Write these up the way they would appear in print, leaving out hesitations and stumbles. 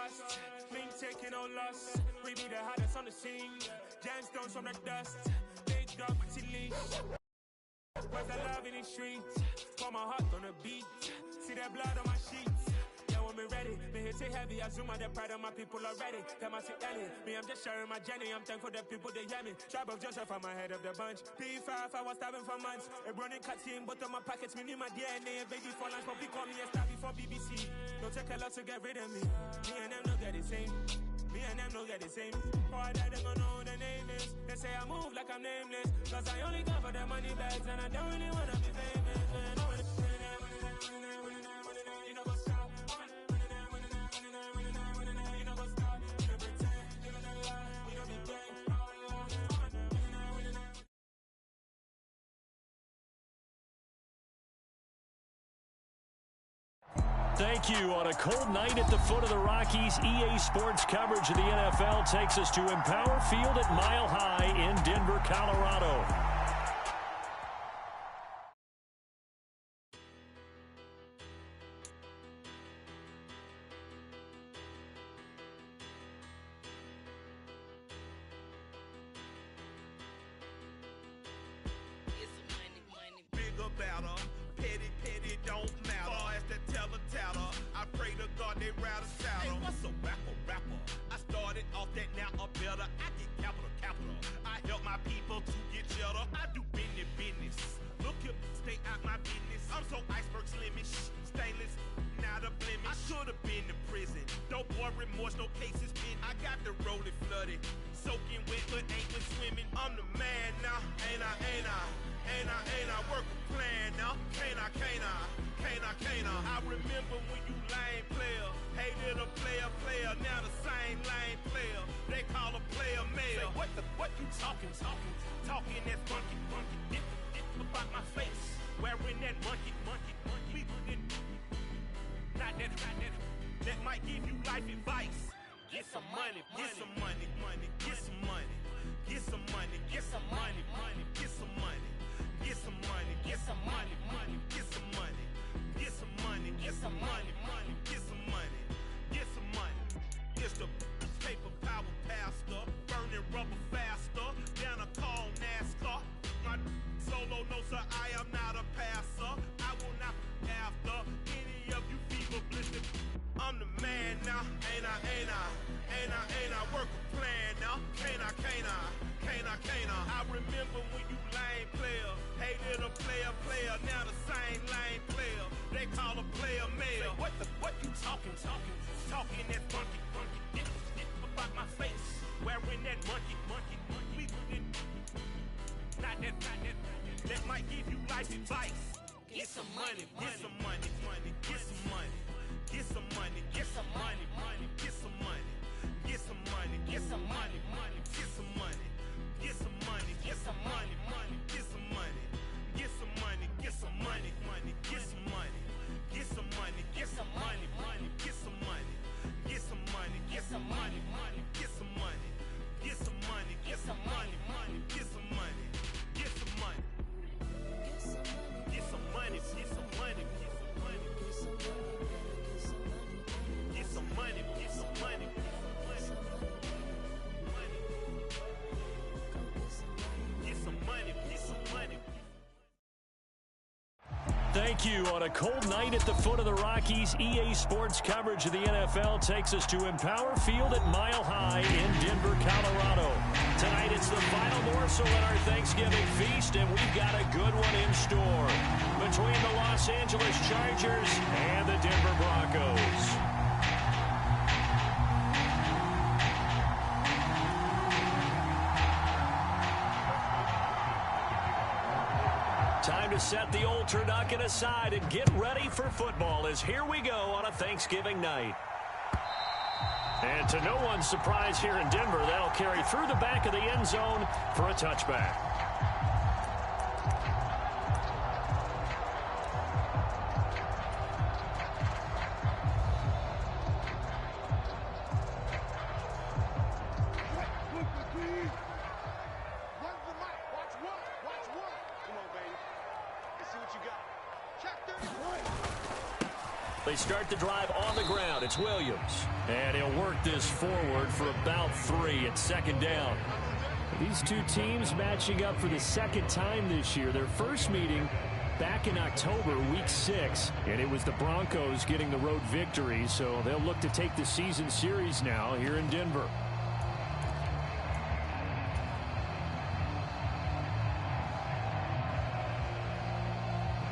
trust. Think taking no loss. We be the hottest on the scene. Gemstones from the dust. Big dog, pretty leash. Where's the love in the streets? Pour my heart on the beat. See that blood on my sheets. Yeah, when me ready, me hit it heavy. I zoom out the pride of my people already. Them I see Ellie. Me, I'm just sharing my journey. I'm thankful the people they hear me. Tribe of Joseph, I'm ahead of the bunch. P5, I was starving for months. A running cut team, but on my pockets, me need my DNA. Baby for lunch, but we call me a star before BBC. Don't take a lot to get rid of me. Me and them don't get the same. Me and them don't get the same. For that, they gon' know who the name is. They say I move like I'm nameless. Cause I only come for the money bags. And I don't really wanna be famous. You know what's up. You know what's up. You know pretend. You know the lie. You know be gang. Thank you. On a cold night at the foot of the Rockies, EA Sports coverage of the NFL takes us to Empower Field at Mile High in Denver, Colorado. Bigger battle, petty don't matter. Far as the teller, I pray to God they rather saddle. Hey, what's a rapper? I started off that, now I'm better. I get capital. I help my people to get cheddar. I do business. Look here, stay out my business. I'm so iceberg slimish, stainless, not a blemish. I should have been to prison. No boy remorse, no cases pinned. I got the rolling flooded, soaking wet, but ain't been swimming. I'm the man now, ain't I? Work a plan now, can't I? I remember when you lame player, hated a player, now the same lame player. They call a player mayor. Say, what you talking that funky, dip about my face, wearing that monkey. Not that might give you life advice. Get some money. It's the paper power pastor, burning rubber faster, down a call NASCAR. My solo no sir, I am not a passer. I will not after any of you fever blistered. I'm the man now, ain't I? Work a plan now, can't I? I remember when you lame player, hated a player, now the same lame player. They call a player mayor. Say, what you talking that funky, dip about my face, wearing that monkey. Not that might give you life advice. Get some money. Thank you. On a cold night at the foot of the Rockies, EA Sports coverage of the NFL takes us to Empower Field at Mile High in Denver, Colorado. Tonight it's the final morsel in our Thanksgiving feast, and we've got a good one in store between the Los Angeles Chargers and the Denver Broncos. Time to set the old turducken aside and get ready for football, as here we go on a Thanksgiving night. And to no one's surprise here in Denver, that'll carry through the back of the end zone for a touchback. They start the drive on the ground. It's Williams. And he'll work this forward for about 3 at second down. These two teams matching up for the second time this year. Their first meeting back in October, week 6, and it was the Broncos getting the road victory, so they'll look to take the season series now here in Denver.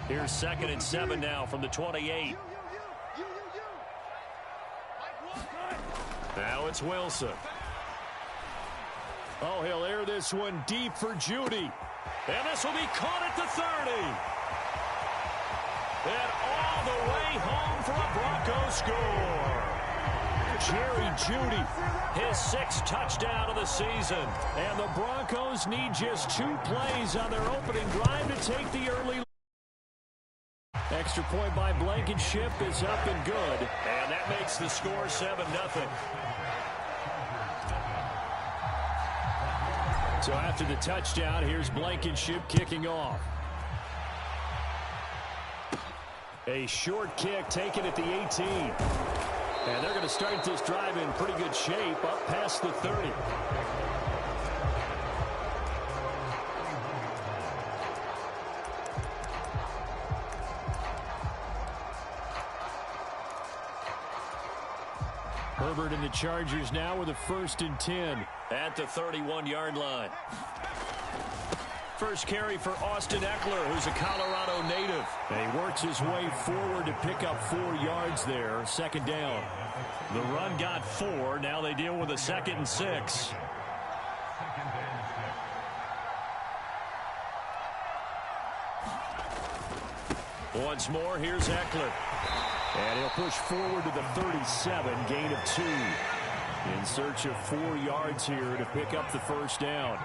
Here's 2nd and 7 now from the 28. Now it's Wilson. Oh, he'll air this one deep for Judy. And this will be caught at the 30. And all the way home for a Broncos score. Jerry Judy, his 6th touchdown of the season. And the Broncos need just 2 plays on their opening drive to take the early lead. Extra point by Blankenship is up and good. And that makes the score 7-0. So after the touchdown, here's Blankenship kicking off. A short kick taken at the 18. And they're going to start this drive in pretty good shape up past the 30. Herbert and the Chargers now with a 1st and 10 at the 31-yard line. First carry for Austin Eckler, who's a Colorado native. And he works his way forward to pick up 4 yards there. 2nd down. The run got 4. Now they deal with a 2nd and 6. Once more, here's Eckler. And he'll push forward to the 37, gain of 2. In search of 4 yards here to pick up the 1st down.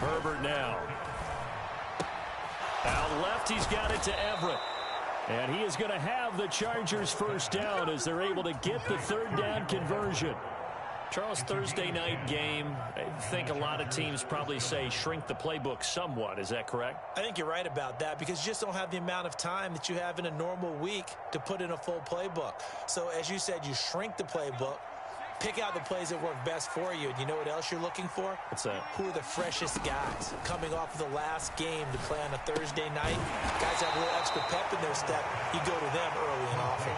Herbert now. Out left, he's got it to Everett. And he is going to have the Chargers' 1st down as they're able to get the 3rd down conversion. Charles, Thursday night game, I think a lot of teams probably say shrink the playbook somewhat. Is that correct? I think you're right about that because you just don't have the amount of time that you have in a normal week to put in a full playbook. So as you said, you shrink the playbook, pick out the plays that work best for you. And you know what else you're looking for? What's that? Who are the freshest guys coming off of the last game to play on a Thursday night? Guys have a little extra pep in their step. You go to them early and often.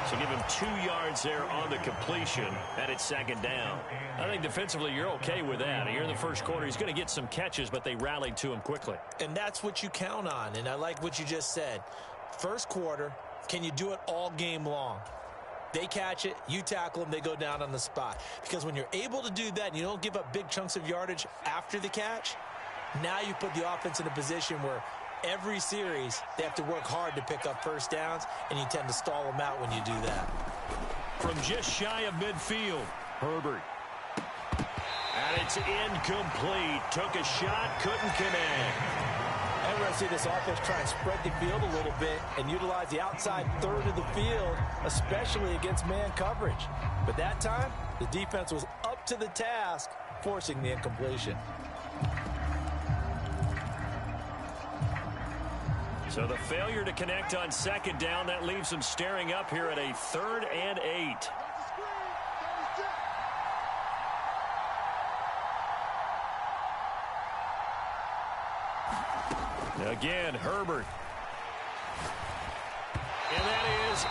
So give him 2 yards there on the completion, and it's 2nd down. I think defensively you're okay with that. Here in the first quarter, he's going to get some catches, but they rallied to him quickly. And that's what you count on, and I like what you just said. First quarter, can you do it all game long? They catch it, you tackle them, they go down on the spot. Because when you're able to do that and you don't give up big chunks of yardage after the catch, now you put the offense in a position where every series, they have to work hard to pick up 1st downs, and you tend to stall them out when you do that. From just shy of midfield, Herbert. And it's incomplete. Took a shot, couldn't connect. I'm going to see this offense try and spread the field a little bit and utilize the outside 3rd of the field, especially against man coverage. But that time, the defense was up to the task, forcing the incompletion. So the failure to connect on 2nd down, that leaves them staring up here at a 3rd and 8. Again, Herbert. And that is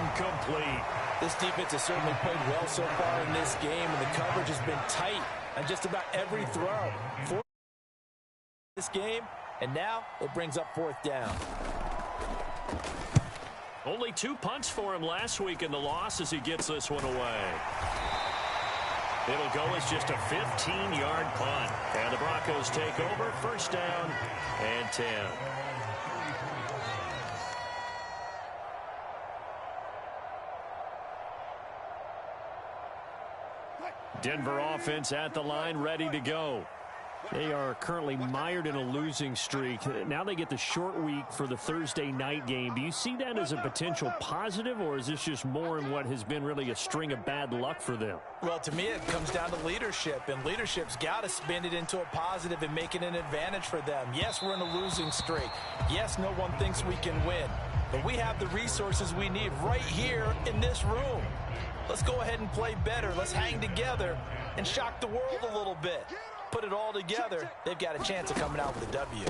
incomplete. This defense has certainly played well so far in this game, and the coverage has been tight on just about every throw. This game, and now it brings up 4th down. Only 2 punts for him last week in the loss as he gets this one away. It'll go as just a 15-yard punt. And the Broncos take over, 1st down and 10. Denver offense at the line, ready to go. They are currently mired in a losing streak. Now they get the short week for the Thursday night game. Do you see that as a potential positive, or is this just more in what has been really a string of bad luck for them? Well, to me, it comes down to leadership, and leadership's got to spin it into a positive and make it an advantage for them. Yes, we're in a losing streak. Yes, no one thinks we can win. But we have the resources we need right here in this room. Let's go ahead and play better. Let's hang together and shock the world a little bit. Put it all together, they've got a chance of coming out with a W.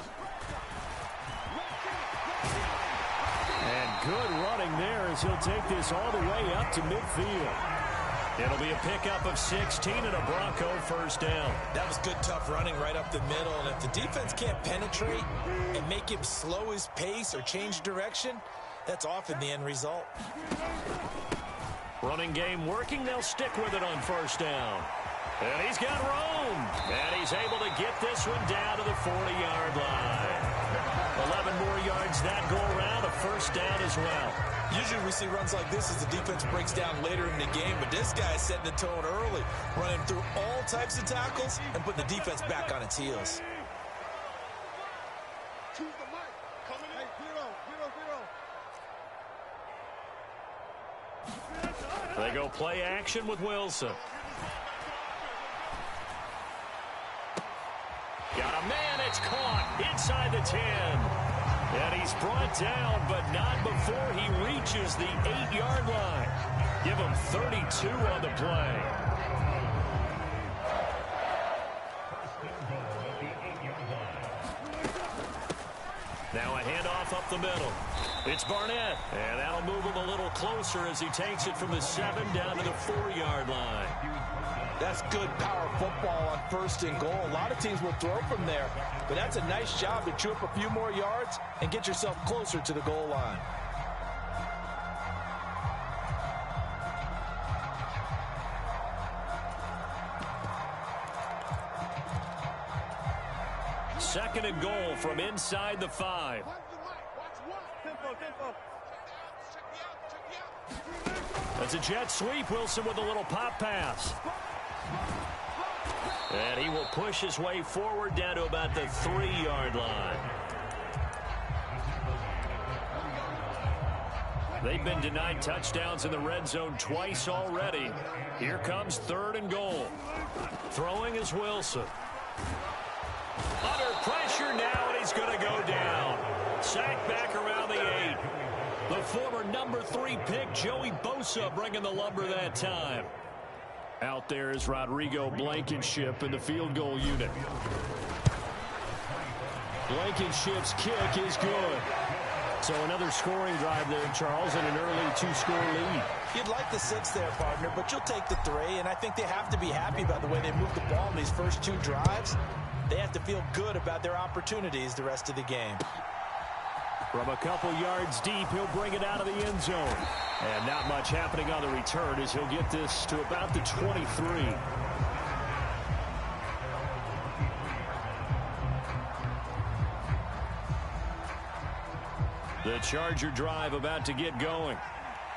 And good running there as he'll take this all the way up to midfield. It'll be a pickup of 16 and a Bronco first down. That was good, tough running right up the middle. And if the defense can't penetrate and make him slow his pace or change direction, that's often the end result. Running game working. They'll stick with it on first down. And he's got room. And he's able to get this one down to the 40-yard line. 11 more yards that go around, a first down as well. Usually we see runs like this as the defense breaks down later in the game, but this guy is setting the tone early, running through all types of tackles and putting the defense back on its heels. They go play action with Wilson. Got a man, it's caught inside the 10. And he's brought down, but not before he reaches the 8-yard line. Give him 32 on the play. Now a handoff up the middle. It's Barnett, and that'll move him a little closer as he takes it from the 7 down to the 4-yard line. That's good power football on first and goal. A lot of teams will throw from there, but that's a nice job to chew up a few more yards and get yourself closer to the goal line. Second and goal from inside the 5. That's a jet sweep. Wilson with a little pop pass. And he will push his way forward down to about the 3-yard line. They've been denied touchdowns in the red zone twice already. Here comes third and goal. Throwing is Wilson. Under pressure now, and he's going to go down. Sacked back around the 8. The former number 3 pick, Joey Bosa, bringing the lumber that time. Out there is Rodrigo Blankenship in the field goal unit. Blankenship's kick is good. So another scoring drive there, Charles, and an early 2-score lead. You'd like the 6 there, partner, but you'll take the 3, and I think they have to be happy about the way they moved the ball in these first 2 drives. They have to feel good about their opportunities the rest of the game. From a couple yards deep, he'll bring it out of the end zone. And not much happening on the return as he'll get this to about the 23. The Charger drive about to get going.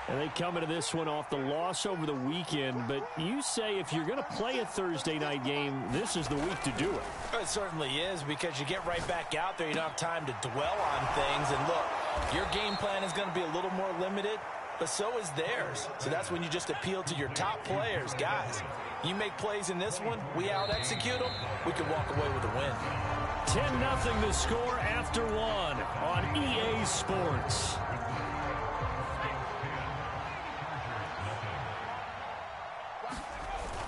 And they come into this one off the loss over the weekend. But you say if you're going to play a Thursday night game, this is the week to do it. It certainly is, because you get right back out there. You don't have time to dwell on things. And look, your game plan is going to be a little more limited, but so is theirs. So that's when you just appeal to your top players. Guys, you make plays in this one, we out-execute them, we could walk away with a win. 10-0 the score after 1 on EA Sports.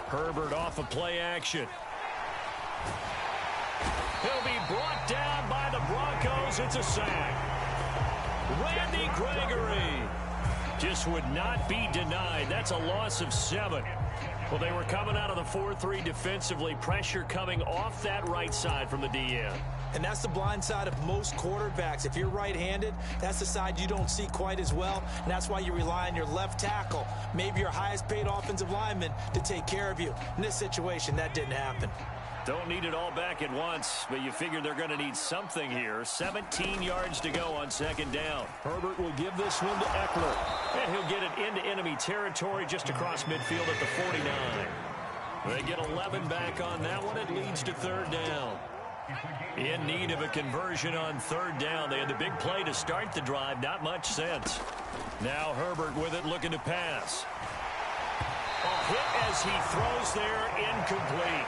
Herbert off of play action. He'll be brought down by the Broncos. It's a sack. Randy Gregory just would not be denied. That's a loss of 7. Well, they were coming out of the 4-3 defensively. Pressure coming off that right side from the DN. And that's the blind side of most quarterbacks. If you're right-handed, that's the side you don't see quite as well. And that's why you rely on your left tackle, maybe your highest-paid offensive lineman, to take care of you. In this situation, that didn't happen. Don't need it all back at once, but you figure they're going to need something here. 17 yards to go on second down. Herbert will give this one to Eckler, and he'll get it into enemy territory just across midfield at the 49. They get 11 back on that one. It leads to third down. In need of a conversion on third down. They had the big play to start the drive. Not much sense. Now Herbert with it, looking to pass. A hit as he throws there, incomplete.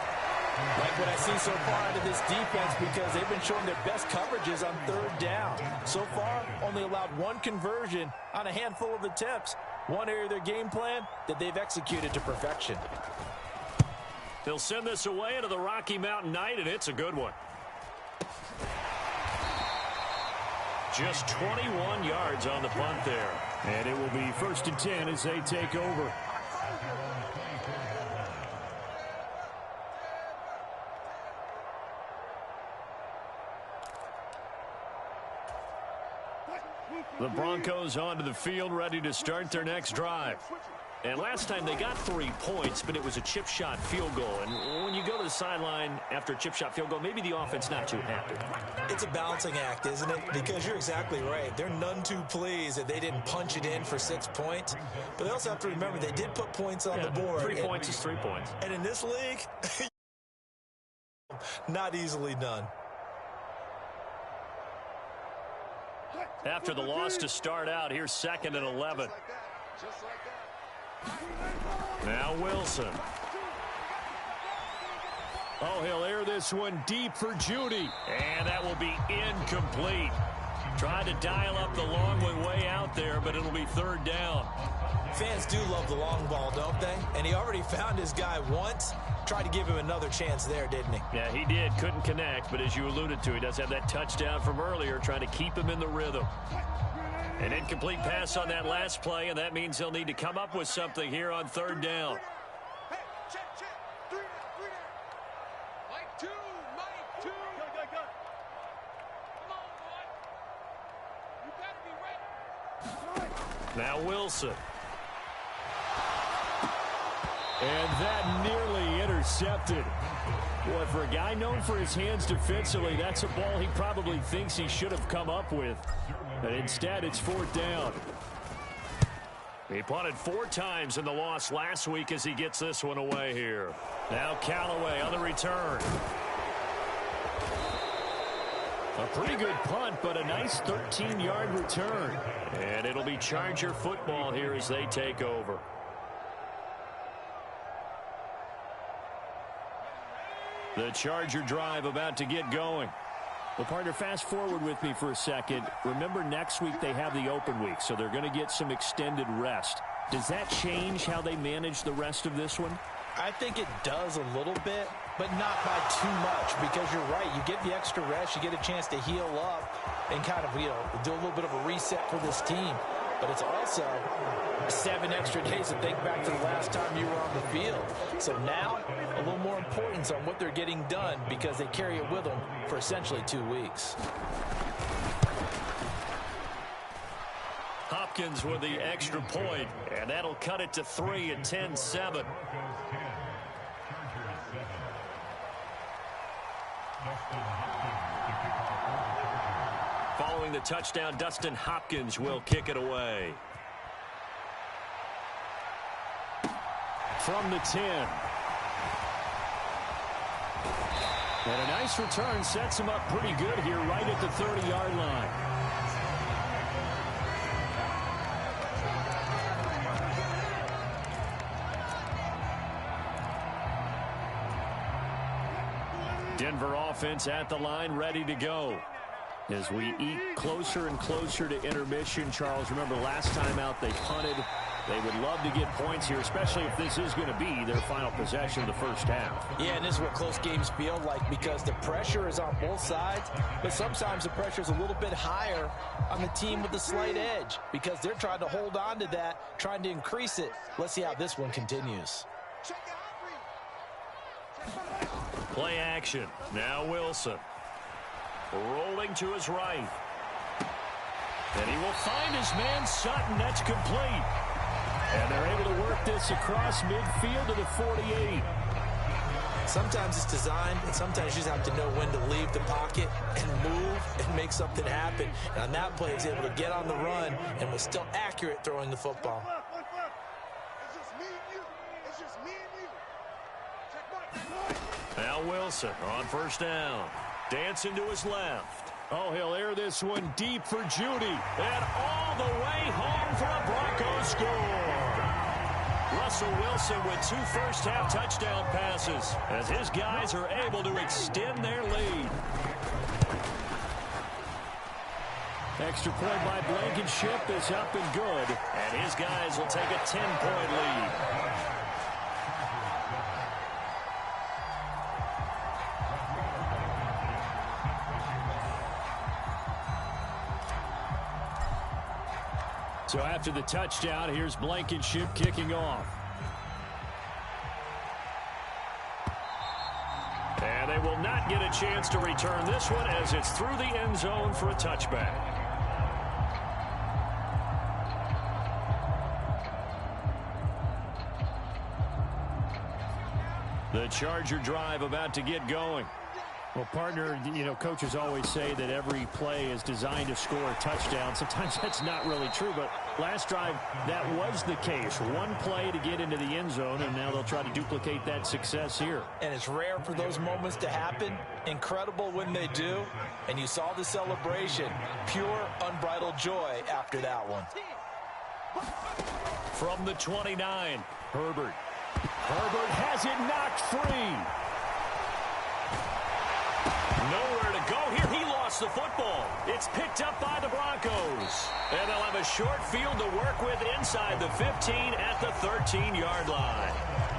Like what I see so far out of this defense because they've been showing their best coverages on third down. So far, only allowed one conversion on a handful of attempts. One area of their game plan that they've executed to perfection. They'll send this away into the Rocky Mountain Night, and it's a good one. Just 21 yards on the punt there. And it will be 1st and 10 as they take over. The Broncos onto the field, ready to start their next drive. And last time they got 3 points, but it was a chip shot field goal. And when you go to the sideline after a chip shot field goal, maybe the offense not too happy. It's a balancing act, isn't it? Because you're exactly right. They're none too pleased that they didn't punch it in for 6 points. But they also have to remember they did put points on the board. 3 points is 3 points. And in this league, not easily done. After the loss to start out, here's 2nd and 11. Now Wilson. Oh, he'll air this one deep for Judy. And that will be incomplete. Tried to dial up the long one way out there, but it'll be 3rd down. Fans do love the long ball, don't they? And he already found his guy once. Tried to give him another chance there, didn't he? Yeah, he did. Couldn't connect, but as you alluded to, he does have that touchdown from earlier, trying to keep him in the rhythm. An incomplete pass on that last play, and that means they'll need to come up with something here on 3rd down. Hey, check. 3 down. Mike 2. Go. Come on, boy. You better be ready. Now Wilson. And that nearly intercepted. Boy, for a guy known for his hands defensively, that's a ball he probably thinks he should have come up with. But instead, it's 4th down. He punted 4 times in the loss last week as he gets this one away here. Now Callaway on the return. A pretty good punt, but a nice 13-yard return. And it'll be Charger football here as they take over. The Charger drive about to get going. Well, partner, fast forward with me for a second. Remember, next week they have the open week, so they're going to get some extended rest. Does that change how they manage the rest of this one? I think it does a little bit, but not by too much, because you're right. You get the extra rest, you get a chance to heal up and kind of, do a little bit of a reset for this team. But it's also 7 extra days to think back to the last time you were on the field. So now, a little more importance on what they're getting done because they carry it with them for essentially 2 weeks. Hopkins with the extra point, and that'll cut it to 3 at 10-7. Following the touchdown, Dustin Hopkins will kick it away. From the 10. And a nice return sets him up pretty good here right at the 30-yard line. Denver offense at the line, ready to go. As we eat closer and closer to intermission, Charles, remember last time out they punted. They would love to get points here, especially if this is going to be their final possession of the first half. Yeah, and this is what close games feel like because the pressure is on both sides, but sometimes the pressure is a little bit higher on the team with the slight edge because they're trying to hold on to that, trying to increase it. Let's see how this one continues. Play action. Now Wilson. Rolling to his right. And he will find his man Sutton. That's complete. And they're able to work this across midfield to the 48. Sometimes it's designed, and sometimes you just have to know when to leave the pocket and move and make something happen. And on that play, he was able to get on the run and was still accurate throwing the football. Now Wilson on first down. Dancing to his left. Oh, he'll air this one deep for Judy. And all the way home for a Broncos score. Russell Wilson with 2 first-half touchdown passes as his guys are able to extend their lead. Extra point by Blankenship is up and good. And his guys will take a 10-point lead. So after the touchdown, here's Blankenship kicking off. And they will not get a chance to return this one as it's through the end zone for a touchback. The Charger drive about to get going. Well, partner, coaches always say that every play is designed to score a touchdown. Sometimes that's not really true, but last drive, that was the case. One play to get into the end zone, and now they'll try to duplicate that success here. And it's rare for those moments to happen. Incredible when they do. And you saw the celebration. Pure, unbridled joy after that one. From the 29, Herbert. Herbert has it knocked free. Nowhere to go here. He lost the football. It's picked up by the Broncos. And they'll have a short field to work with inside the 15 at the 13-yard line.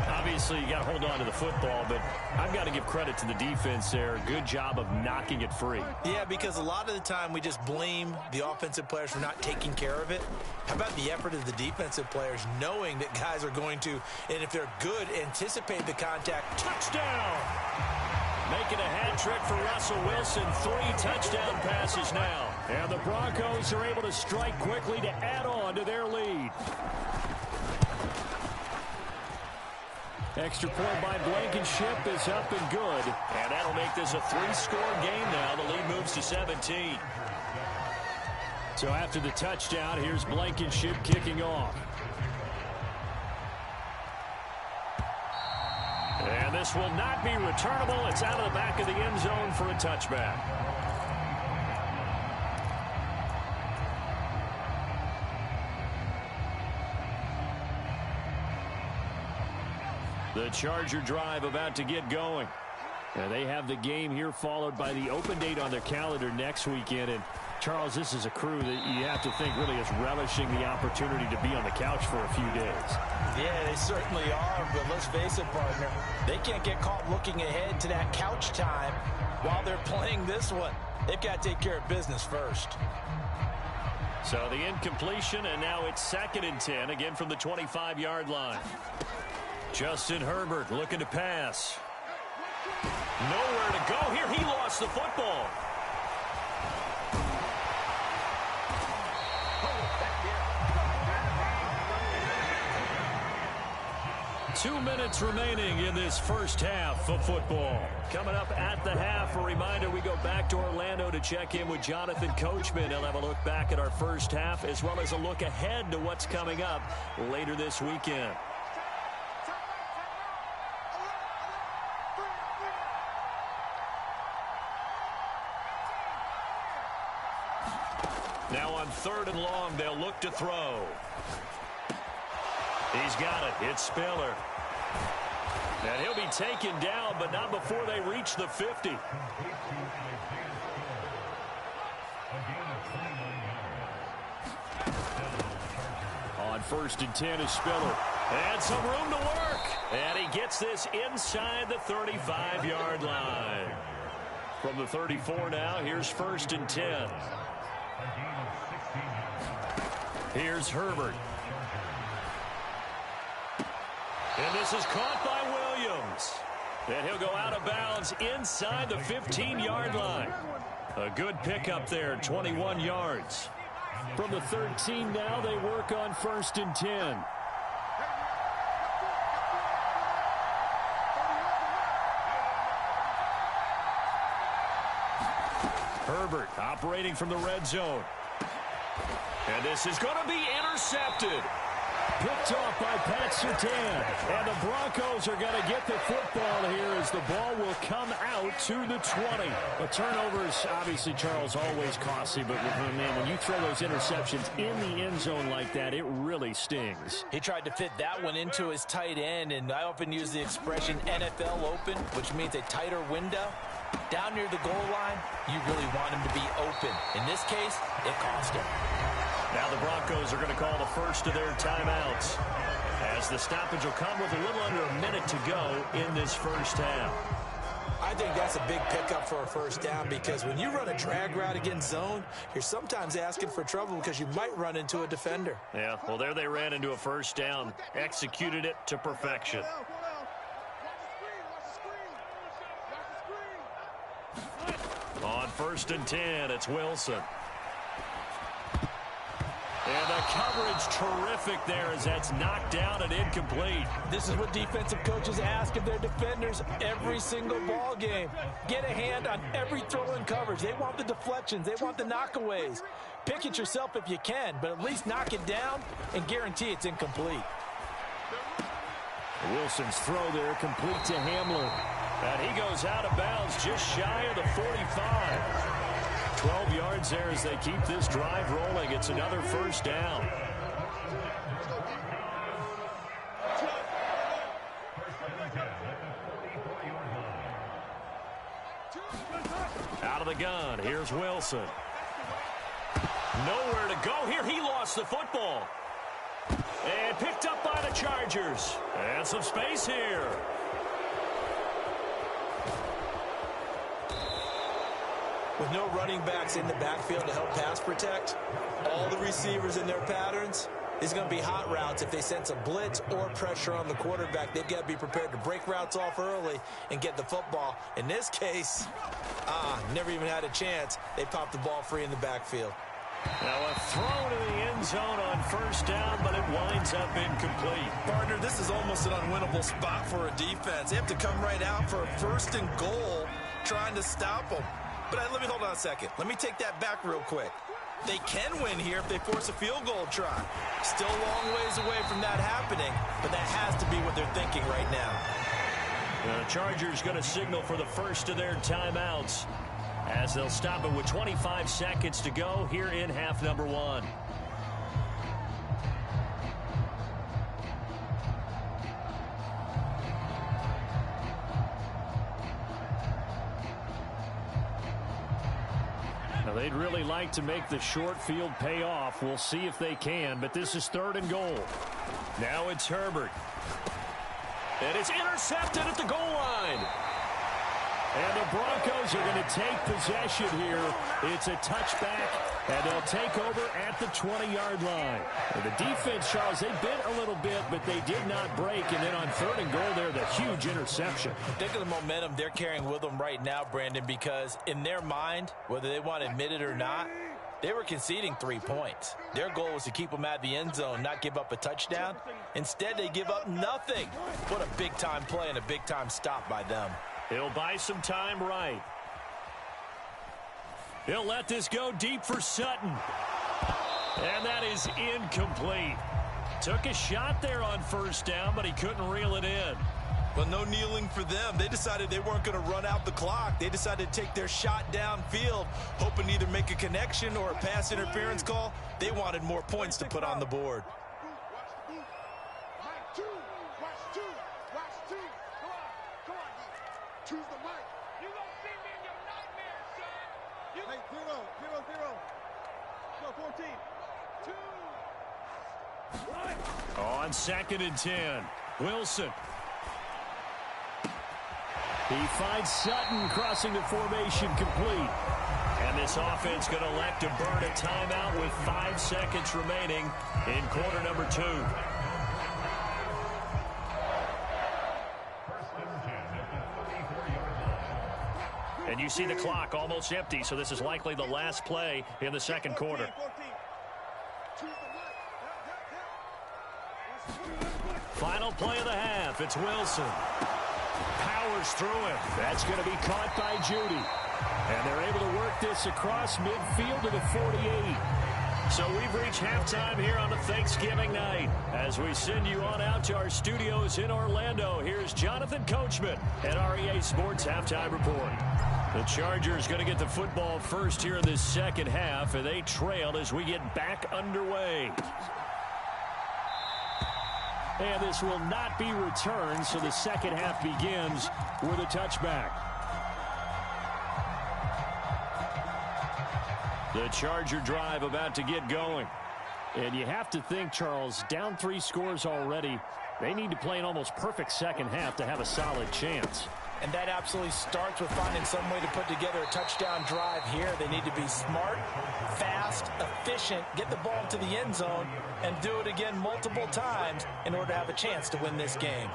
Obviously, you got to hold on to the football, but I've got to give credit to the defense there. Good job of knocking it free. Yeah, because a lot of the time we just blame the offensive players for not taking care of it. How about the effort of the defensive players knowing that guys are going to, and if they're good, anticipate the contact. Touchdown! Making a hat trick for Russell Wilson. 3 touchdown passes now. And the Broncos are able to strike quickly to add on to their lead. Extra point by Blankenship is up and good. And that'll make this a 3-score game now. The lead moves to 17. So after the touchdown, here's Blankenship kicking off. And this will not be returnable. It's out of the back of the end zone for a touchback. The Charger drive about to get going. And they have the game here followed by the open date on their calendar next weekend. And Charles, this is a crew that you have to think really is relishing the opportunity to be on the couch for a few days. Yeah, they certainly are, but let's face it, partner. They can't get caught looking ahead to that couch time while they're playing this one. They've got to take care of business first. So the incompletion, and now it's 2nd and 10, again from the 25-yard line. Justin Herbert looking to pass. Nowhere to go here. He lost the football. Two minutes remaining in this first half of football. Coming up at the half, a reminder, we go back to Orlando to check in with Jonathan Coachman. He'll have a look back at our first half as well as a look ahead to what's coming up later this weekend. Now on 3rd and long, they'll look to throw. He's got it. It's Spiller. And he'll be taken down, but not before they reach the 50. On 1st and 10 is Spiller. And some room to work. And he gets this inside the 35-yard line. From the 34 now, here's 1st and 10. Here's Herbert. And this is caught by Williams. And he'll go out of bounds inside the 15-yard line. A good pickup there, 21 yards. From the 13 now, they work on 1st and 10. Herbert operating from the red zone. And this is going to be intercepted. picked off by Pat Surtain. And the Broncos are going to get the football here as the ball will come out to the 20. The turnovers, obviously, Charles, always costly. But, man, when you throw those interceptions in the end zone like that, it really stings. He tried to fit that one into his tight end, and I often use the expression NFL open, which means a tighter window. Down near the goal line, you really want him to be open. In this case, it cost him. Now the Broncos are going to call the first of their timeouts, as the stoppage will come with a little under a minute to go in this first half. I think that's a big pickup for a first down, because when you run a drag route against zone, you're sometimes asking for trouble because you might run into a defender. Yeah, well, there they ran into a first down, executed it to perfection. On 1st and 10, it's Wilson. And the coverage terrific there as that's knocked down and incomplete. This is what defensive coaches ask of their defenders every single ball game. Get a hand on every throw in coverage. They want the deflections. They want the knockaways. Pick it yourself if you can, but at least knock it down and guarantee it's incomplete. Wilson's throw there complete to Hamler. And he goes out of bounds just shy of the 45. 12 yards there as they keep this drive rolling. It's another first down. Out of the gun, here's Wilson. Nowhere to go here. He lost the football. And picked up by the Chargers. And some space here. With no running backs in the backfield to help pass protect, all the receivers in their patterns, these are going to be hot routes. If they sense a blitz or pressure on the quarterback, they've got to be prepared to break routes off early and get the football. In this case, never even had a chance. They popped the ball free in the backfield. Now a throw to the end zone on first down, but it winds up incomplete. Partner, this is almost an unwinnable spot for a defense. They have to come right out for a 1st and goal trying to stop them. But let me hold on a second. Let me take that back real quick. They can win here if they force a field goal try. Still a long ways away from that happening, but that has to be what they're thinking right now. The Chargers going to signal for the first of their timeouts as they'll stop it with 25 seconds to go here in half number 1. Now they'd really like to make the short field pay off. We'll see if they can, but this is 3rd and goal. Now it's Herbert. And it's intercepted at the goal line. And the Broncos are going to take possession here. It's a touchback, and they'll take over at the 20-yard line. And the defense, Charles, they bit a little bit, but they did not break. And then on 3rd and goal there, the huge interception. Think of the momentum they're carrying with them right now, Brandon, because in their mind, whether they want to admit it or not, they were conceding 3 points. Their goal was to keep them at the end zone, not give up a touchdown. Instead, they give up nothing. What a big-time play and a big-time stop by them. He'll buy some time right. He'll let this go deep for Sutton. And that is incomplete. Took a shot there on first down, but he couldn't reel it in. Well, no kneeling for them. They decided they weren't going to run out the clock. They decided to take their shot downfield, hoping to either make a connection or a pass interference call. They wanted more points to put on the board. On 2nd and 10, Wilson. He finds Sutton crossing the formation complete. And this offense going to elect to burn a timeout with 5 seconds remaining in quarter number 2. And you see the clock almost empty, so this is likely the last play in the second quarter. Final play of the half. It's Wilson. Powers through it. That's going to be caught by Judy. And they're able to work this across midfield to the 48. So we've reached halftime here on a Thanksgiving night. As we send you on out to our studios in Orlando, here's Jonathan Coachman at our EA Sports Halftime Report. The Chargers going to get the football first here in this second half, and they trail as we get back underway. And this will not be returned, so the second half begins with a touchback. The Charger drive about to get going. And you have to think, Charles, down 3 scores already. They need to play an almost perfect second half to have a solid chance. And that absolutely starts with finding some way to put together a touchdown drive here. They need to be smart, fast, efficient, get the ball to the end zone, and do it again multiple times in order to have a chance to win this game.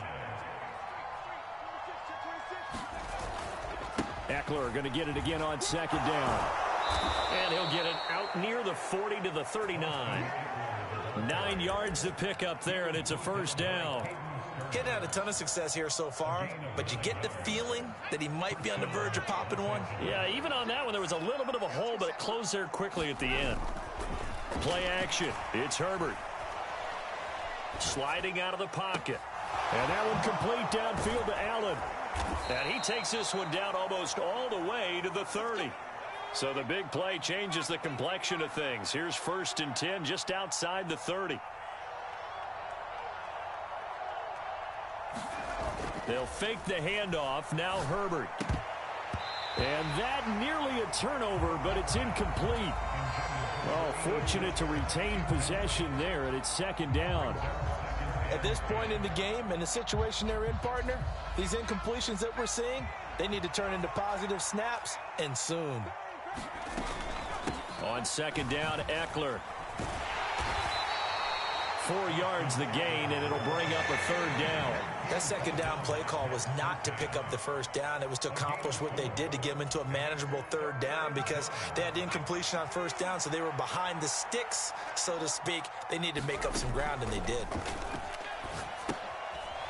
Eckler going to get it again on second down. And he'll get it out near the 40 to the 39. 9 yards to pick up there, and it's a first down. Getting had a ton of success here so far, but you get the feeling that he might be on the verge of popping one. Yeah, even on that one, there was a little bit of a hole, but it closed there quickly at the end. Play action. It's Herbert. Sliding out of the pocket. And that one complete downfield to Allen. And he takes this one down almost all the way to the 30. So the big play changes the complexion of things. Here's 1st and 10 just outside the 30. They'll fake the handoff. Now Herbert. And that nearly a turnover, but it's incomplete. Oh, fortunate to retain possession there, and it's second down. At this point in the game and the situation they're in, partner, these incompletions that we're seeing, they need to turn into positive snaps, and soon. On second down, Eckler. 4 yards the gain, and it'll bring up a third down. That second down play call was not to pick up the first down. It was to accomplish what they did to get them into a manageable third down because they had incompletion on first down, so they were behind the sticks, so to speak. They needed to make up some ground, and they did.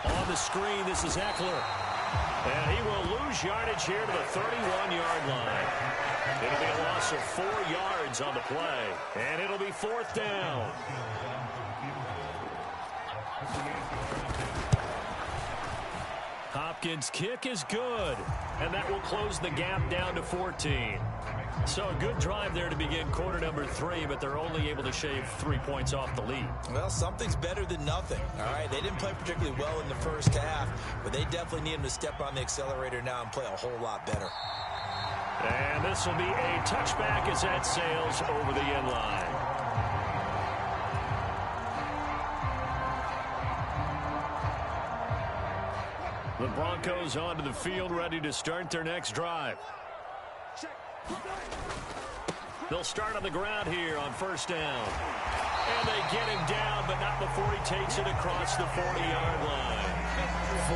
On the screen, this is Eckler. And he will lose yardage here to the 31-yard line. It'll be a loss of 4 yards on the play, and it'll be 4th down. Hopkins' kick is good, and that will close the gap down to 14. So a good drive there to begin quarter number 3, but they're only able to shave 3 points off the lead. Well, something's better than nothing, all right? They didn't play particularly well in the first half, but they definitely need them to step on the accelerator now and play a whole lot better. And this will be a touchback as that sails over the end line. The Broncos onto the field, ready to start their next drive. They'll start on the ground here on first down. And they get him down, but not before he takes it across the 40-yard line.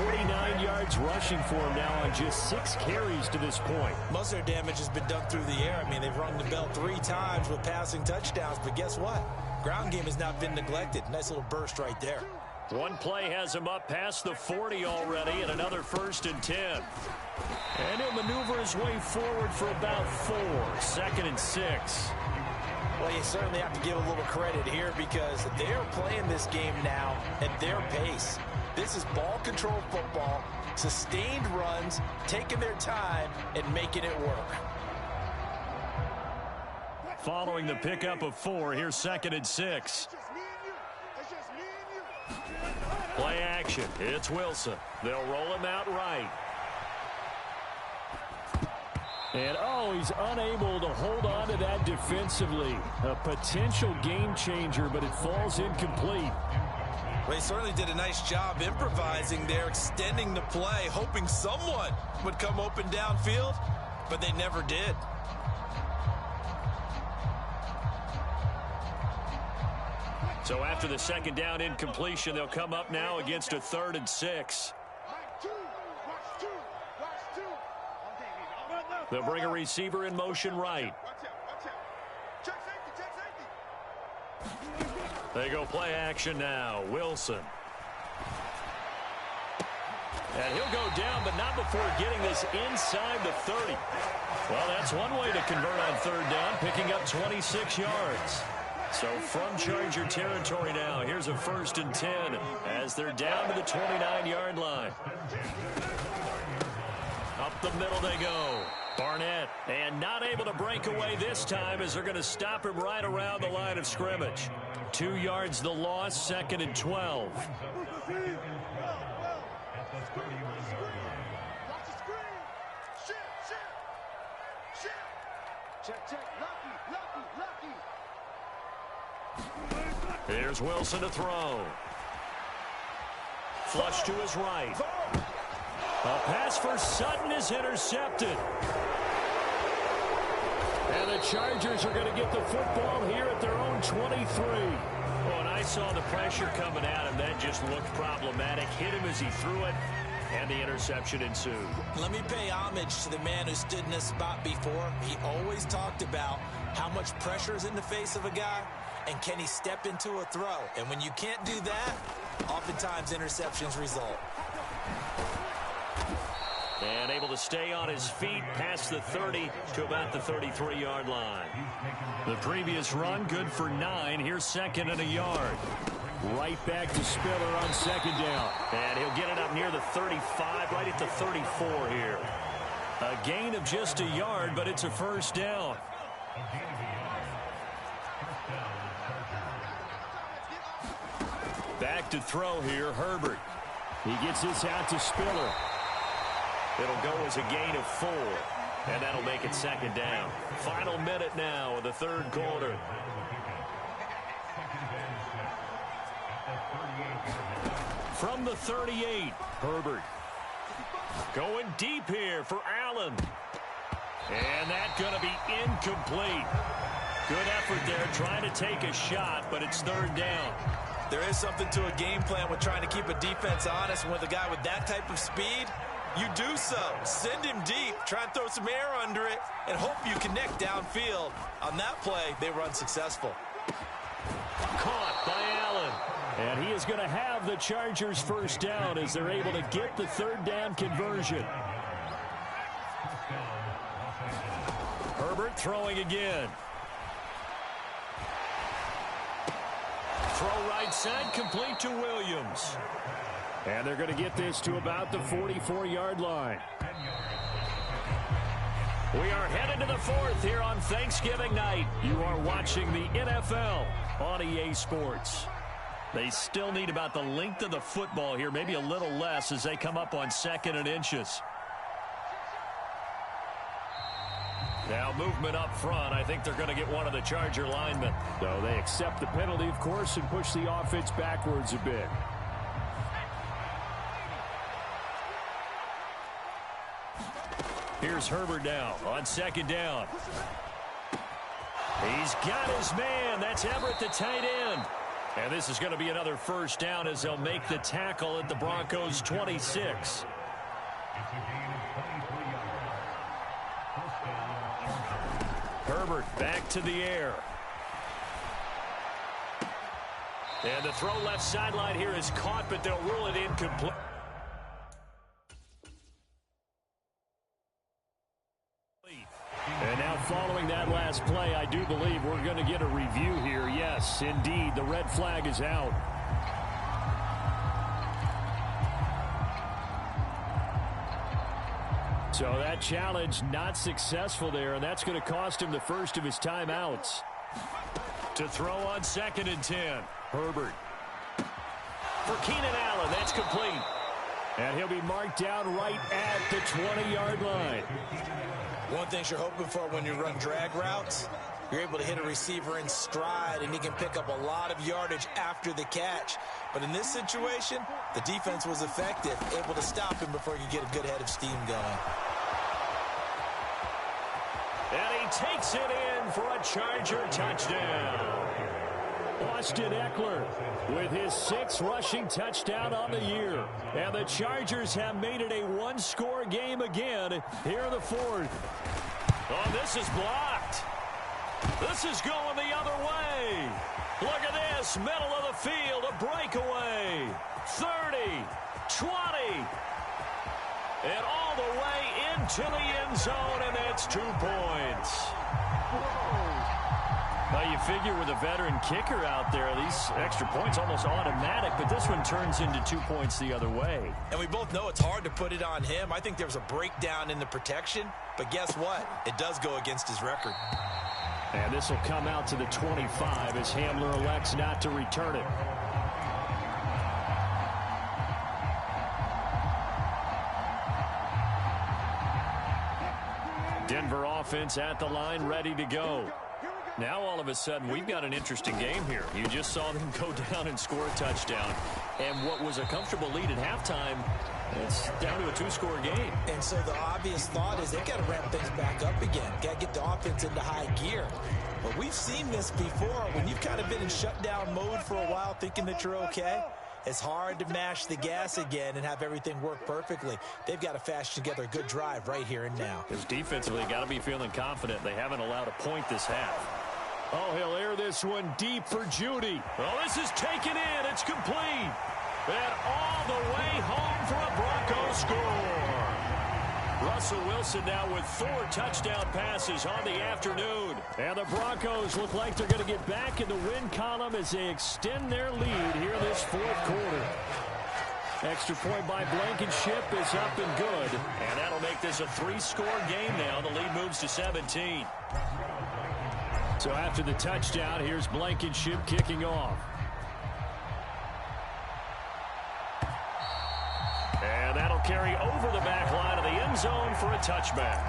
49 yards rushing for him now on just 6 carries to this point. Most of their damage has been done through the air. I mean, they've rung the bell 3 times with passing touchdowns, but guess what? Ground game has not been neglected. Nice little burst right there. One play has him up past the 40 already, and another 1st and 10. And he'll maneuver his way forward for about 4. 2nd and 6. Well, you certainly have to give a little credit here because they're playing this game now at their pace. This is ball control football, sustained runs, taking their time, and making it work. Following the pickup of 4, here's 2nd and 6. Play action. It's Wilson. They'll roll him out right. And, oh, he's unable to hold on to that defensively. A potential game changer, but it falls incomplete. Well, he certainly did a nice job improvising there, extending the play, hoping someone would come open downfield, but they never did. So after the second down incompletion, they'll come up now against a 3rd and 6. They'll bring a receiver in motion right. They go play action now. Wilson. And he'll go down, but not before getting this inside the 30. Well, that's one way to convert on 3rd down, picking up 26 yards. So from Charger territory now, here's a 1st and 10 as they're down to the 29-yard line. Up the middle they go. Barnett, and not able to break away this time as they're going to stop him right around the line of scrimmage. 2 yards the loss, 2nd and 12. Here's Wilson to throw. Flush to his right. A pass for Sutton is intercepted. And the Chargers are going to get the football here at their own 23. Oh, and I saw the pressure coming at him. That just looked problematic. Hit him as he threw it, and the interception ensued. Let me pay homage to the man who stood in this spot before. He always talked about how much pressure is in the face of a guy, and can he step into a throw. And when you can't do that, oftentimes interceptions result. And able to stay on his feet past the 30 to about the 33-yard line. The previous run, good for 9. Here's 2nd and a yard. Right back to Spiller on 2nd down. And he'll get it up near the 35, right at the 34 here. A gain of just a yard, but it's a 1st down. Back to throw here, Herbert. He gets this out to Spiller. It'll go as a gain of 4, and that'll make it 2nd down. Final minute now of the 3rd quarter. From the 38, Herbert. Going deep here for Allen. And that's going to be incomplete. Good effort there trying to take a shot, but it's 3rd down. There is something to a game plan with trying to keep a defense honest. And with a guy with that type of speed, you do so. Send him deep, try and throw some air under it, and hope you connect downfield. On that play, they were unsuccessful. Caught by Allen. And he is going to have the Chargers 1st down as they're able to get the 3rd down conversion. Herbert throwing again. Throw right side, complete to Williams. And they're going to get this to about the 44-yard line. We are headed to the 4th here on Thanksgiving night. You are watching the NFL on EA Sports. They still need about the length of the football here, maybe a little less as they come up on 2nd and inches. Now movement up front. I think they're going to get one of the Charger linemen. So they accept the penalty, of course, and push the offense backwards a bit. Here's Herbert now on 2nd down. He's got his man. That's Everett, the tight end. And this is going to be another 1st down as they'll make the tackle at the Broncos' 26. Herbert back to the air. And the throw left sideline here is caught, but they'll rule it incomplete. And now following that last play, I do believe we're going to get a review here. Yes, indeed, the red flag is out. So that challenge not successful there, and that's going to cost him the first of his timeouts. To throw on 2nd and 10. Herbert. For Keenan Allen, that's complete. And he'll be marked down right at the 20-yard line. One thing you're hoping for when you run drag routes, you're able to hit a receiver in stride, and he can pick up a lot of yardage after the catch. But in this situation, the defense was effective, able to stop him before you get a good head of steam going. And he takes it in for a Charger touchdown. Austin Eckler with his 6th rushing touchdown on the year. And the Chargers have made it a one-score game again here in the 4th. Oh, this is blocked. This is going the other way. Look at this, middle of the field, a breakaway. 30, 20, and all the way into the end zone, and that's 2 points. Well, you figure with a veteran kicker out there, these extra points almost automatic, but this one turns into 2 points the other way. And we both know it's hard to put it on him. I think there was a breakdown in the protection, but guess what? It does go against his record. And this will come out to the 25 as Hamler elects not to return it. Denver offense at the line, ready to go. Now, all of a sudden, we've got an interesting game here. You just saw them go down and score a touchdown. And what was a comfortable lead at halftime, it's down to a two-score game. And so the obvious thought is they've got to ramp things back up again. Got to get the offense into high gear. But we've seen this before. When you've kind of been in shutdown mode for a while thinking that you're okay, it's hard to mash the gas again and have everything work perfectly. They've got to fashion together a good drive right here and now. Because defensively, got to be feeling confident. They haven't allowed a point this half. Oh, he'll air this one deep for Judy. Oh, this is taken in. It's complete. And all the way home for a Bronco score. Russell Wilson now with 4 touchdown passes on the afternoon. And the Broncos look like they're going to get back in the win column as they extend their lead here this fourth quarter. Extra point by Blankenship is up and good. And that'll make this a 3-score game now. The lead moves to 17. So after the touchdown, here's Blankenship kicking off. And that'll carry over the back line of the end zone for a touchback.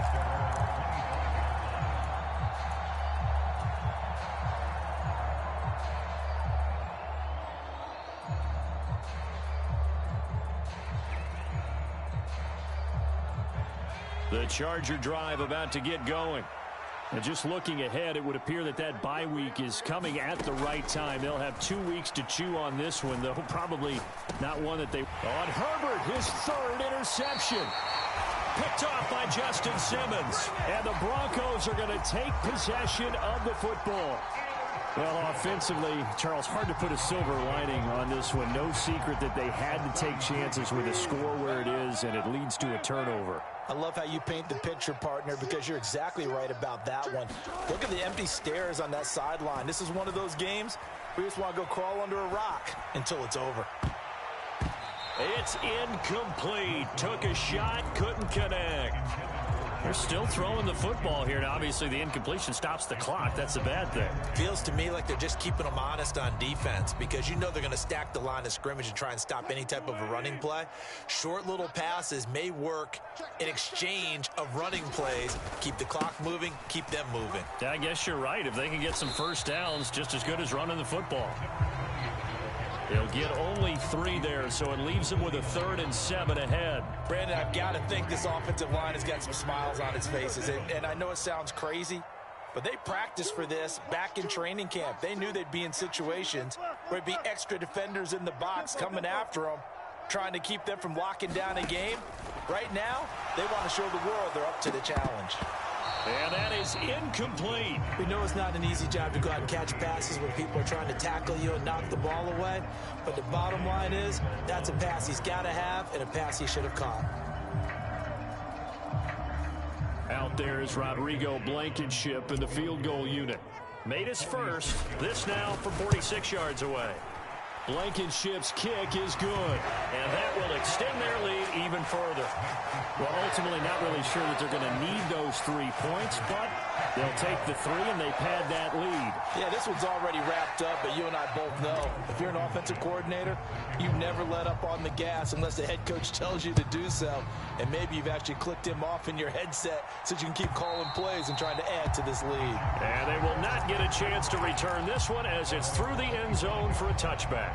The Charger drive about to get going. And just looking ahead, it would appear that that bye week is coming at the right time. They'll have 2 weeks to chew on this one, though probably not one that they... On Herbert, his 3rd interception. Picked off by Justin Simmons. And the Broncos are going to take possession of the football. Well, offensively, Charles, hard to put a silver lining on this one. No secret that they had to take chances with a score where it is, and it leads to a turnover. I love how you paint the picture, partner, because you're exactly right about that one. Look at the empty stairs on that sideline. This is one of those games where you just want to go crawl under a rock until it's over. It's incomplete. Took a shot, couldn't connect. They're still throwing the football here, and obviously the incompletion stops the clock. That's a bad thing. Feels to me like they're just keeping them honest on defense because you know they're going to stack the line of scrimmage and try and stop any type of a running play. Short little passes may work in exchange of running plays. Keep the clock moving, keep them moving. Yeah, I guess you're right. If they can get some first downs, just as good as running the football. They'll get only 3 there, so it leaves them with a 3rd and 7 ahead. Brandon, I've got to think this offensive line has got some smiles on its faces. And I know it sounds crazy, but they practiced for this back in training camp. They knew they'd be in situations where it'd be extra defenders in the box coming after them, trying to keep them from locking down a game. Right now, they want to show the world they're up to the challenge. And that is incomplete. We know it's not an easy job to go out and catch passes when people are trying to tackle you and knock the ball away. But the bottom line is, that's a pass he's got to have and a pass he should have caught. Out there is Rodrigo Blankenship in the field goal unit. Made his first. This now from 46 yards away. Blankenship's kick is good, and that will extend their lead even further. Well, ultimately not really sure that they're going to need those 3 points, but they'll take the 3 and they pad that lead. Yeah, this one's already wrapped up, but you and I both know if you're an offensive coordinator, you never let up on the gas unless the head coach tells you to do so. And maybe you've actually clicked him off in your headset so you can keep calling plays and trying to add to this lead. And they will not get a chance to return this one as it's through the end zone for a touchback.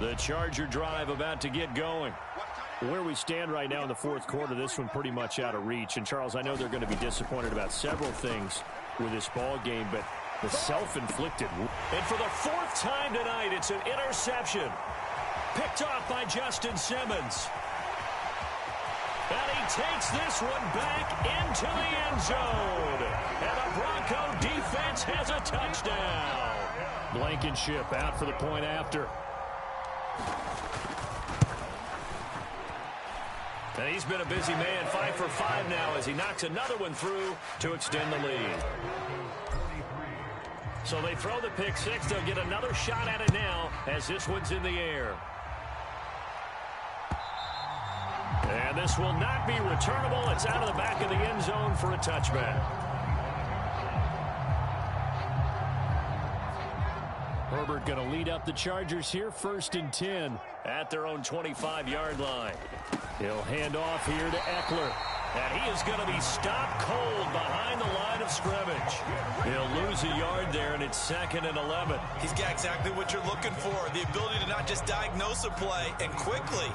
The Charger drive about to get going. Where we stand right now in the fourth quarter, this one pretty much out of reach. And, Charles, I know they're going to be disappointed about several things with this ball game, but the self-inflicted. And for the 4th time tonight, it's an interception. Picked off by Justin Simmons. And he takes this one back into the end zone. And the Bronco defense has a touchdown. Blankenship out for the point after. And he's been a busy man, 5 for 5 now as he knocks another one through to extend the lead. So they throw the pick six. They'll get another shot at it now as this one's in the air. And this will not be returnable. It's out of the back of the end zone for a touchback. Herbert going to lead up the Chargers here, 1st and 10 at their own 25-yard line. He'll hand off here to Eckler. And he is going to be stopped cold behind the line of scrimmage. He'll lose a yard there, and it's 2nd and 11. He's got exactly what you're looking for, the ability to not just diagnose a play and quickly,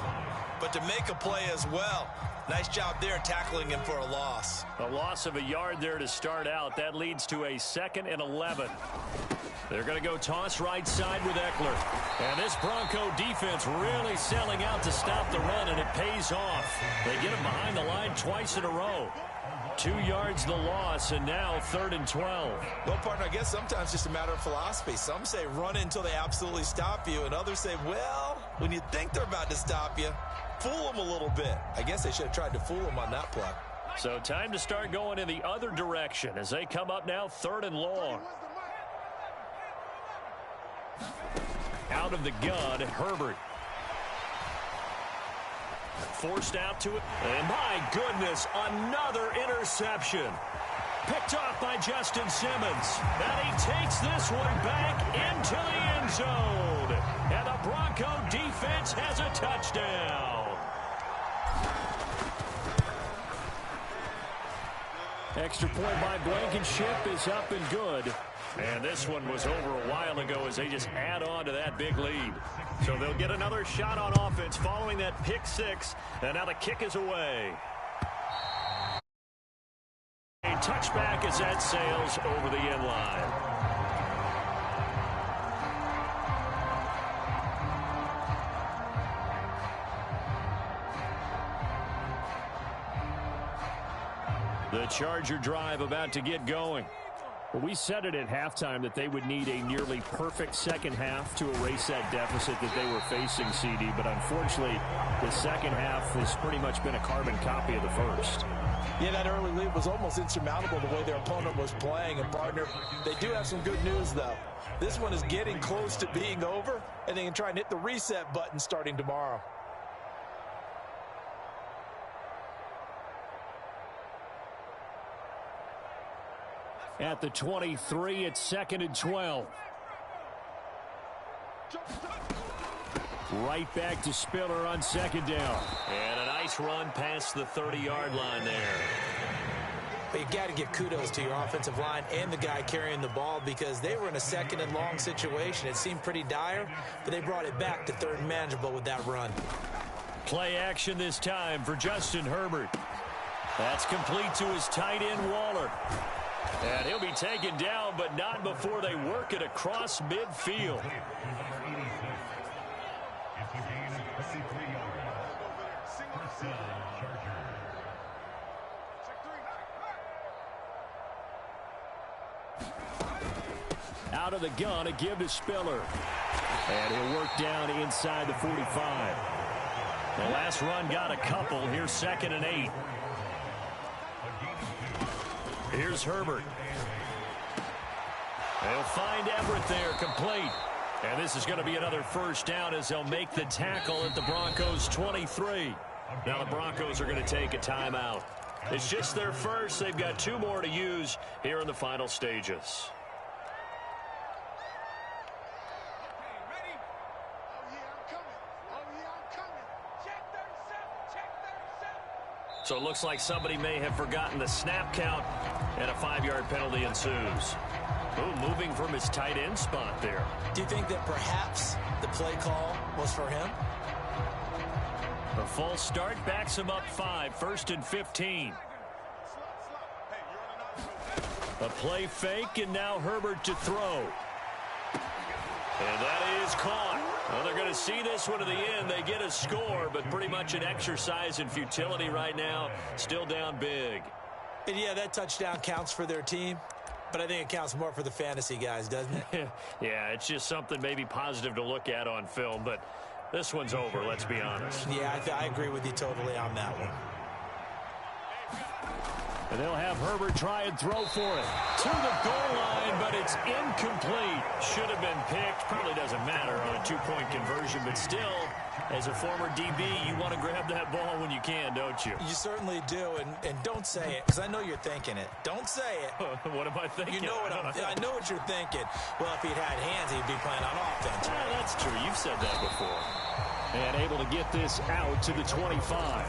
but to make a play as well. Nice job there tackling him for a loss. A loss of a yard there to start out. That leads to a 2nd and 11. They're going to go toss right side with Eckler. And this Bronco defense really selling out to stop the run, and it pays off. They get him behind the line twice in a row. 2 yards the loss, and now 3rd and 12. Well, partner, I guess sometimes just a matter of philosophy. Some say run until they absolutely stop you, and others say, well, when you think they're about to stop you, fool them a little bit. I guess they should have tried to fool them on that play. So time to start going in the other direction as they come up now 3rd and long. Out of the gun, Herbert. Forced out to it. And my goodness, another interception. Picked off by Justin Simmons. And he takes this one back into the end zone. And the Bronco defense has a touchdown. Extra point by Blankenship is up and good. And this one was over a while ago as they just add on to that big lead. So they'll get another shot on offense following that pick six. And now the kick is away. A touchback as that sails over the end line. The Charger drive about to get going. Well, we said it at halftime that they would need a nearly perfect second half to erase that deficit that they were facing, CD. But unfortunately, the second half has pretty much been a carbon copy of the first. Yeah, that early lead was almost insurmountable the way their opponent was playing. And, partner, they do have some good news, though. This one is getting close to being over, and they can try and hit the reset button starting tomorrow. At the 23, it's 2nd and 12. Right back to Spiller on 2nd down. And a nice run past the 30-yard line there. But you got to give kudos to your offensive line and the guy carrying the ball because they were in a 2nd and long situation. It seemed pretty dire, but they brought it back to 3rd and manageable with that run. Play action this time for Justin Herbert. That's complete to his tight end, Waller. And he'll be taken down, but not before they work it across midfield. Out of the gun, a give to Spiller. And he'll work down inside the 45. The last run got a couple. Here's 2nd and 8. Here's Herbert. They'll find Everett there, complete. And this is going to be another first down as they'll make the tackle at the Broncos' 23. Now the Broncos are going to take a timeout. It's just their first. They've got 2 more to use here in the final stages. So it looks like somebody may have forgotten the snap count, and a 5-yard penalty ensues. Ooh, moving from his tight end spot there. Do you think that perhaps the play call was for him? A false start backs him up 5, 1st and 15. A play fake, and now Herbert to throw. And that is caught. Well, they're going to see this one to the end. They get a score, but pretty much an exercise in futility right now. Still down big. And yeah, that touchdown counts for their team, but I think it counts more for the fantasy guys, doesn't it? Yeah, it's just something maybe positive to look at on film, but this one's over, let's be honest. Yeah, I agree with you totally on that one. And they'll have Herbert try and throw for it. To the goal line, but it's incomplete. Should have been picked. Probably doesn't matter on a two-point conversion, but still, as a former DB, you want to grab that ball when you can, don't you? You certainly do, and don't say it, because I know you're thinking it. Don't say it. What am I thinking? You know what I know what you're thinking. Well, if he'd had hands, he'd be playing on offense. Yeah, that's true. You've said that before. And able to get this out to the 25.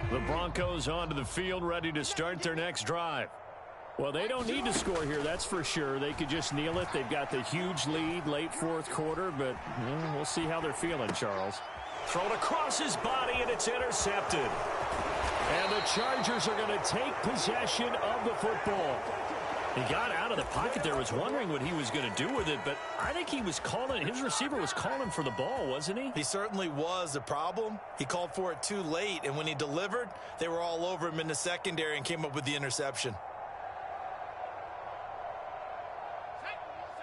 The Broncos onto the field, ready to start their next drive. Well, they don't need to score here, that's for sure. They could just kneel it. They've got the huge lead late fourth quarter, but we'll see how they're feeling, Charles. Thrown across his body, and it's intercepted. And the Chargers are going to take possession of the football. He got out of the pocket there, was wondering what he was going to do with it, but I think he was calling, his receiver was calling for the ball, wasn't he? He certainly was. The problem, he called for it too late, and when he delivered, they were all over him in the secondary and came up with the interception.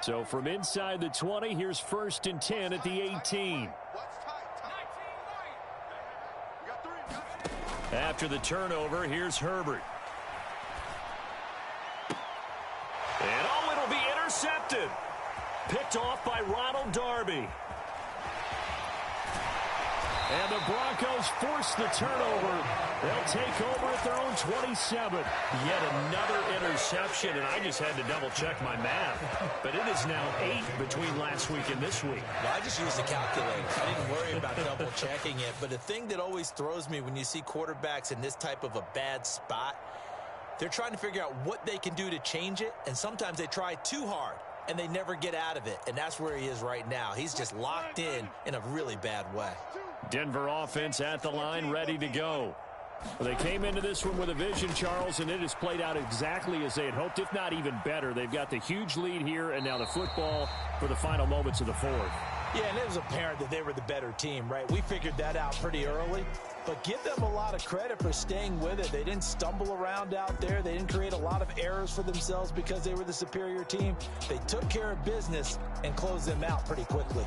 So from inside the 20, here's 1st and 10 at the 18. After the turnover, here's Herbert. And it'll be intercepted. Picked off by Ronald Darby. And the Broncos force the turnover. They'll take over at their own 27. Yet another interception, and I just had to double-check my math. But it is now 8 between last week and this week. Well, I just used the calculator. I didn't worry about double-checking it. But the thing that always throws me when you see quarterbacks in this type of a bad spot, they're trying to figure out what they can do to change it, and sometimes they try too hard, and they never get out of it. And that's where he is right now. He's just locked in a really bad way. Denver offense at the line, ready to go. Well, they came into this one with a vision, Charles, and it has played out exactly as they had hoped, if not even better. They've got the huge lead here, and now the football for the final moments of the fourth. Yeah, and it was apparent that they were the better team, right? We figured that out pretty early. But give them a lot of credit for staying with it. They didn't stumble around out there. They didn't create a lot of errors for themselves because they were the superior team. They took care of business and closed them out pretty quickly.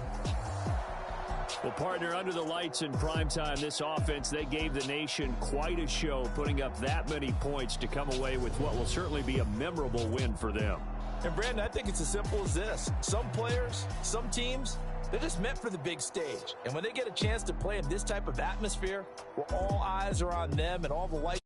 Well, partner, under the lights in primetime, this offense, they gave the nation quite a show, putting up that many points to come away with what will certainly be a memorable win for them. And, Brandon, I think it's as simple as this. Some players, some teams, they're just meant for the big stage. And when they get a chance to play in this type of atmosphere where all eyes are on them and all the lights